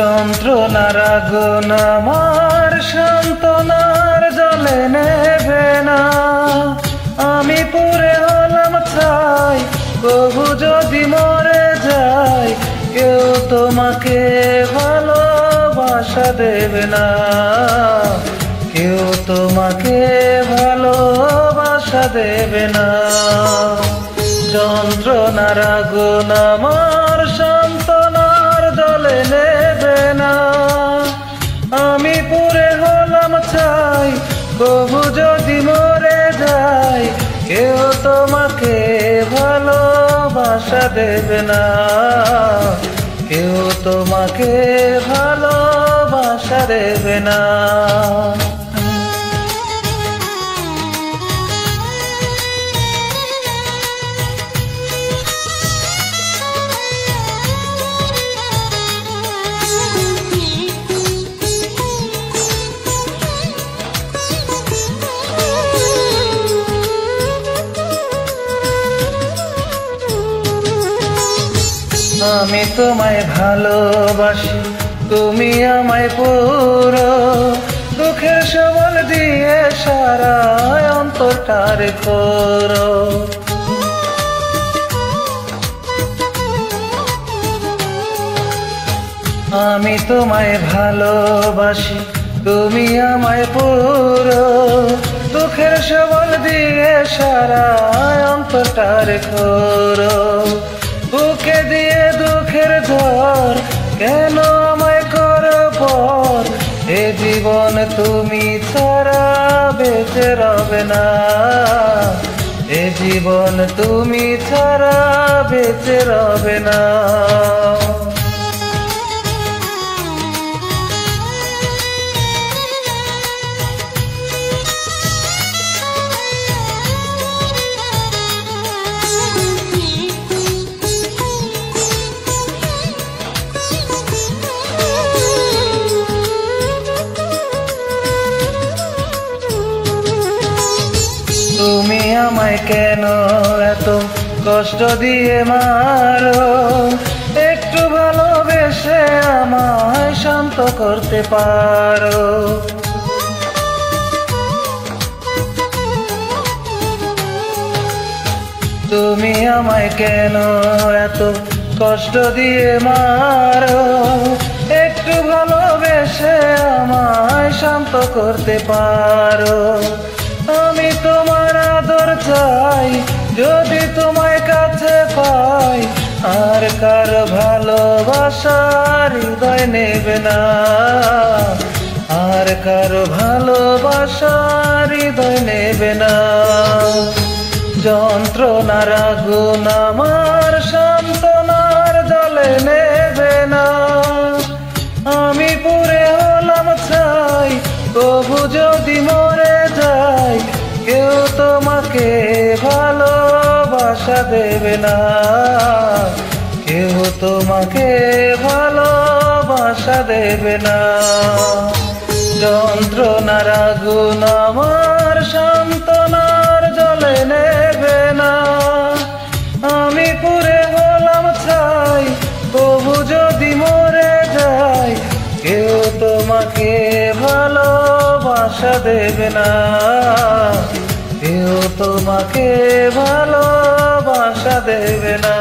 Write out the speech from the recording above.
যন্ত্রণার আগুন আমার সান্ত্বনার জলে নেবে না। আমি পুড়ে হলাম ছাই, প্রভু যদি মরে যায়, কেউ তোমাকে ভালোবাসা দেবে না, কেউ তোমাকে ভালোবাসা দেবে না। যন্ত্রণার আগুন আমার সান্ত্বনার জলে নেবে না। আমি পুড়ে হলাম ছাই, প্রভু যদি মরে যায়, কেউ তোমাকে ভালোবাসা দেবে না, কেউ তোমাকে ভালোবাসা দেবে না। আমি তোমায় ভালোবাসি, তুমি আমায় পুরো, দুঃখের সবল দিয়ে সারা অন্তরটার করো। আমি তোমায় ভালোবাসি, তুমি আমায় পুরো, দুঃখের সবল দিয়ে সারা অন্তরটার করো। বুকে দিয়ে দুঃখের ঝড় কেন আমায় করো পর, এ জীবন তুমি ছাড়া বেঁচে রবে না, এ জীবন তুমি ছাড়া বেঁচে রবে না। তুমি আমায় কেন এত কষ্ট দিয়ে মারো, একটু ভালোবেসে আমায় শান্ত করতে পারো। তুমি আমায় কেন এত কষ্ট দিয়ে মারো, একটু ভালোবেসে আমায় শান্ত করতে পারো। আমি তোমার আদর চাই, যদি তোমায় কাছে পাই, আর কারো ভালোবাসার হৃদয় নেবে না, আর কারো ভালোবাসার হৃদয় নেবে না। যন্ত্রণার আগুন আমার সান্ত্বনার জলে নেবে না। আমি পুড়ে হলাম ছাই, প্রভু যদি মরে যায়, কেউ তোমাকে ভালোবাসা দেবে না, কেউ তোমাকে ভালোবাসা দেবে না। যন্ত্রণার আগুন আমার সান্ত্বনার জলে নেবে না। আমি পুড়ে হলাম ছাই, প্রভু যদি মরে যায়, কেউ তোমাকে ভালোবাসা দেবে না, কেউ তোমাকে ভালোবাসা দেবে না।